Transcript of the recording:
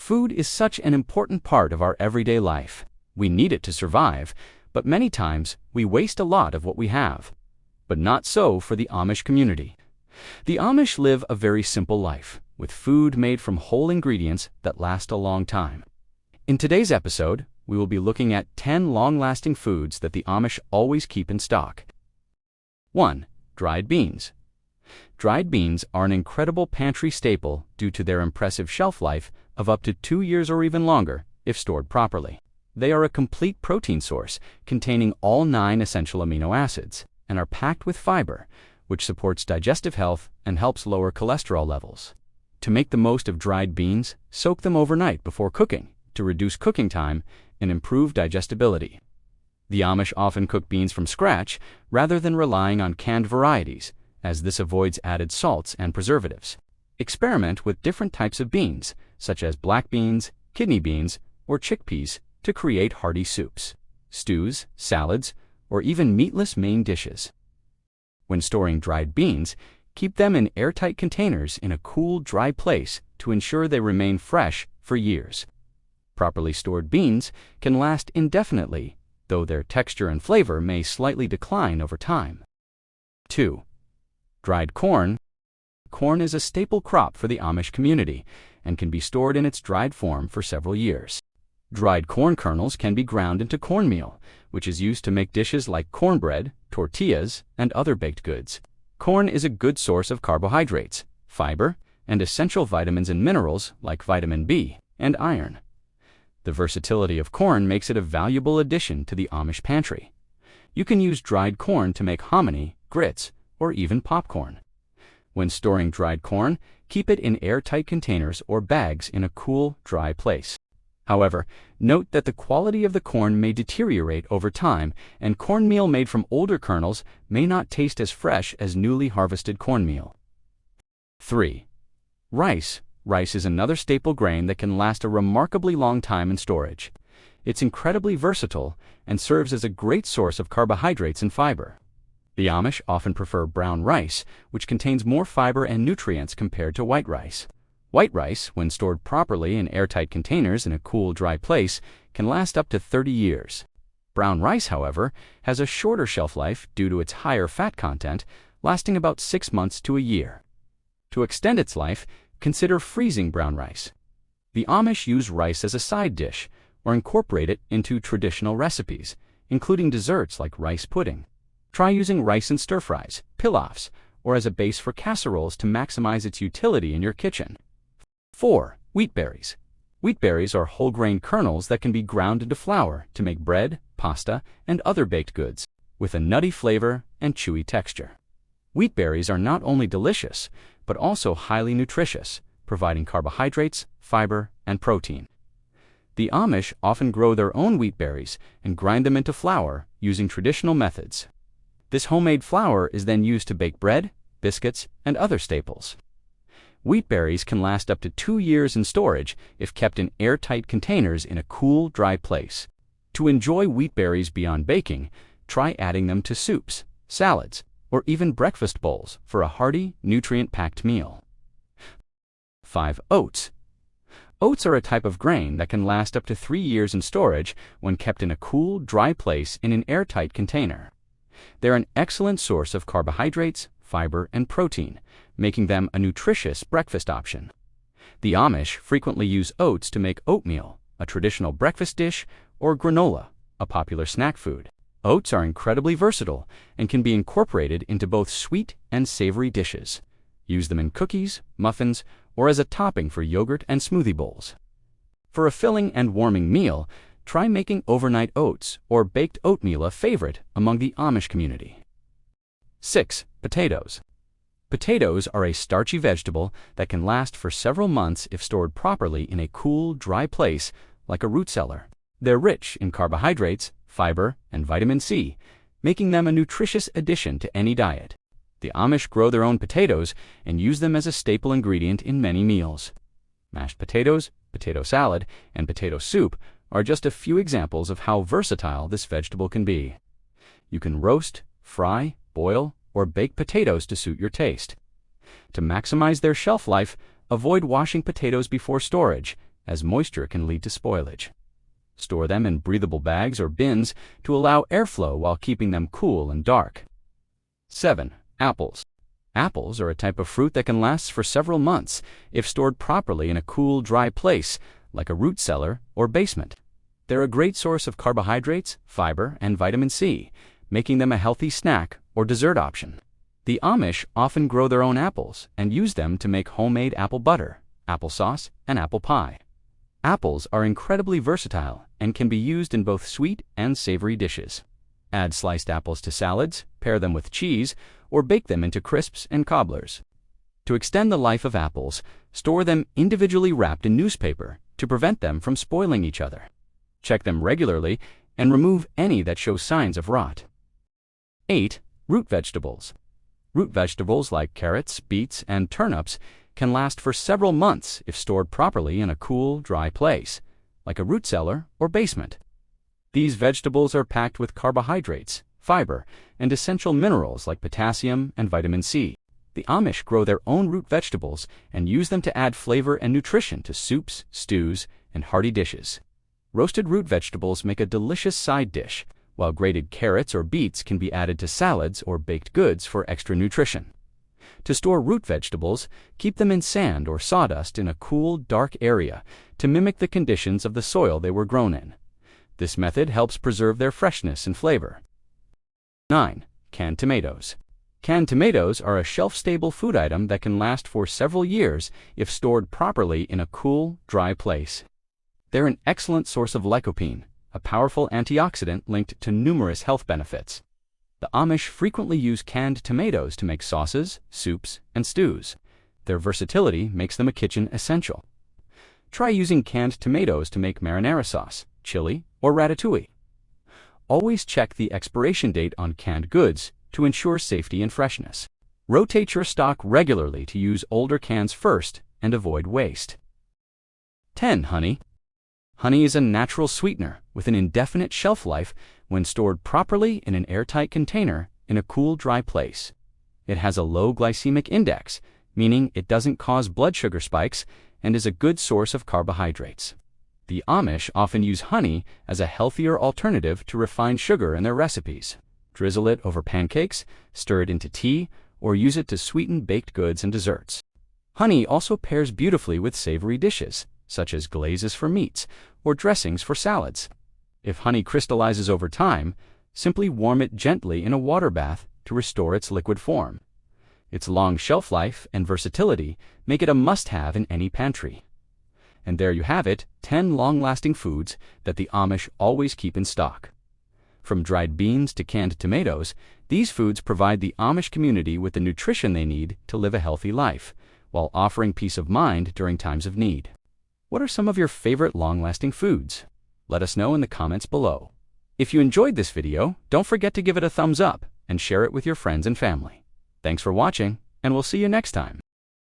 Food is such an important part of our everyday life. We need it to survive, but many times we waste a lot of what we have. But not so for the Amish community. The Amish live a very simple life, with food made from whole ingredients that last a long time. In today's episode, we will be looking at 10 long-lasting foods that the Amish always keep in stock. 1. Dried beans. Dried beans are an incredible pantry staple due to their impressive shelf life of up to 2 years or even longer if stored properly. They are a complete protein source containing all 9 essential amino acids and are packed with fiber, which supports digestive health and helps lower cholesterol levels. To make the most of dried beans, soak them overnight before cooking to reduce cooking time and improve digestibility. The Amish often cook beans from scratch rather than relying on canned varieties, as this avoids added salts and preservatives. Experiment with different types of beans, such as black beans, kidney beans, or chickpeas, to create hearty soups, stews, salads, or even meatless main dishes. When storing dried beans, keep them in airtight containers in a cool, dry place to ensure they remain fresh for years. Properly stored beans can last indefinitely, though their texture and flavor may slightly decline over time. 2. Dried corn. Corn is a staple crop for the Amish community and can be stored in its dried form for several years. Dried corn kernels can be ground into cornmeal, which is used to make dishes like cornbread, tortillas, and other baked goods. Corn is a good source of carbohydrates, fiber, and essential vitamins and minerals like vitamin B and iron. The versatility of corn makes it a valuable addition to the Amish pantry. You can use dried corn to make hominy, grits, or even popcorn. When storing dried corn, keep it in airtight containers or bags in a cool, dry place. However, note that the quality of the corn may deteriorate over time, and cornmeal made from older kernels may not taste as fresh as newly harvested cornmeal. 3. Rice. Rice is another staple grain that can last a remarkably long time in storage. It's incredibly versatile and serves as a great source of carbohydrates and fiber. The Amish often prefer brown rice, which contains more fiber and nutrients compared to white rice. White rice, when stored properly in airtight containers in a cool, dry place, can last up to 30 years. Brown rice, however, has a shorter shelf life due to its higher fat content, lasting about 6 months to a year. To extend its life, consider freezing brown rice. The Amish use rice as a side dish or incorporate it into traditional recipes, including desserts like rice pudding. Try using rice in stir-fries, pilafs, or as a base for casseroles to maximize its utility in your kitchen. 4. Wheat berries. Wheat berries are whole grain kernels that can be ground into flour to make bread, pasta, and other baked goods, with a nutty flavor and chewy texture. Wheat berries are not only delicious, but also highly nutritious, providing carbohydrates, fiber, and protein. The Amish often grow their own wheat berries and grind them into flour using traditional methods. This homemade flour is then used to bake bread, biscuits, and other staples. Wheat berries can last up to 2 years in storage if kept in airtight containers in a cool, dry place. To enjoy wheat berries beyond baking, try adding them to soups, salads, or even breakfast bowls for a hearty, nutrient-packed meal. 5. Oats. Oats are a type of grain that can last up to 3 years in storage when kept in a cool, dry place in an airtight container. They're an excellent source of carbohydrates, fiber, and protein, making them a nutritious breakfast option. The Amish frequently use oats to make oatmeal, a traditional breakfast dish, or granola, a popular snack food. Oats are incredibly versatile and can be incorporated into both sweet and savory dishes. Use them in cookies, muffins, or as a topping for yogurt and smoothie bowls. For a filling and warming meal, try making overnight oats or baked oatmeal a favorite among the Amish community. 6. Potatoes. Potatoes are a starchy vegetable that can last for several months if stored properly in a cool, dry place like a root cellar. They're rich in carbohydrates, fiber, and vitamin C, making them a nutritious addition to any diet. The Amish grow their own potatoes and use them as a staple ingredient in many meals. Mashed potatoes, potato salad, and potato soup are just a few examples of how versatile this vegetable can be. You can roast, fry, boil, or bake potatoes to suit your taste. To maximize their shelf life, avoid washing potatoes before storage, as moisture can lead to spoilage. Store them in breathable bags or bins to allow airflow while keeping them cool and dark. 7. Apples. Apples are a type of fruit that can last for several months if stored properly in a cool, dry place, like a root cellar or basement. They're a great source of carbohydrates, fiber, and vitamin C, making them a healthy snack or dessert option. The Amish often grow their own apples and use them to make homemade apple butter, applesauce, and apple pie. Apples are incredibly versatile and can be used in both sweet and savory dishes. Add sliced apples to salads, pair them with cheese, or bake them into crisps and cobblers. To extend the life of apples, store them individually wrapped in newspaper to prevent them from spoiling each other. Check them regularly and remove any that show signs of rot. 8. Root vegetables. Root vegetables like carrots, beets, and turnips can last for several months if stored properly in a cool, dry place, like a root cellar or basement. These vegetables are packed with carbohydrates, fiber, and essential minerals like potassium and vitamin C. The Amish grow their own root vegetables and use them to add flavor and nutrition to soups, stews, and hearty dishes. Roasted root vegetables make a delicious side dish, while grated carrots or beets can be added to salads or baked goods for extra nutrition. To store root vegetables, keep them in sand or sawdust in a cool, dark area to mimic the conditions of the soil they were grown in. This method helps preserve their freshness and flavor. 9. Canned tomatoes. Canned tomatoes are a shelf-stable food item that can last for several years if stored properly in a cool, dry place. They're an excellent source of lycopene, a powerful antioxidant linked to numerous health benefits. The Amish frequently use canned tomatoes to make sauces, soups, and stews. Their versatility makes them a kitchen essential. Try using canned tomatoes to make marinara sauce, chili, or ratatouille. Always check the expiration date on canned goods to ensure safety and freshness. Rotate your stock regularly to use older cans first and avoid waste. 10. Honey. Honey is a natural sweetener with an indefinite shelf life when stored properly in an airtight container in a cool, dry place. It has a low glycemic index, meaning it doesn't cause blood sugar spikes and is a good source of carbohydrates. The Amish often use honey as a healthier alternative to refined sugar in their recipes. Drizzle it over pancakes, stir it into tea, or use it to sweeten baked goods and desserts. Honey also pairs beautifully with savory dishes, such as glazes for meats or dressings for salads. If honey crystallizes over time, simply warm it gently in a water bath to restore its liquid form. Its long shelf life and versatility make it a must-have in any pantry. And there you have it, 10 long-lasting foods that the Amish always keep in stock. From dried beans to canned tomatoes, these foods provide the Amish community with the nutrition they need to live a healthy life, while offering peace of mind during times of need. What are some of your favorite long-lasting foods? Let us know in the comments below. If you enjoyed this video, don't forget to give it a thumbs up and share it with your friends and family. Thanks for watching, and we'll see you next time.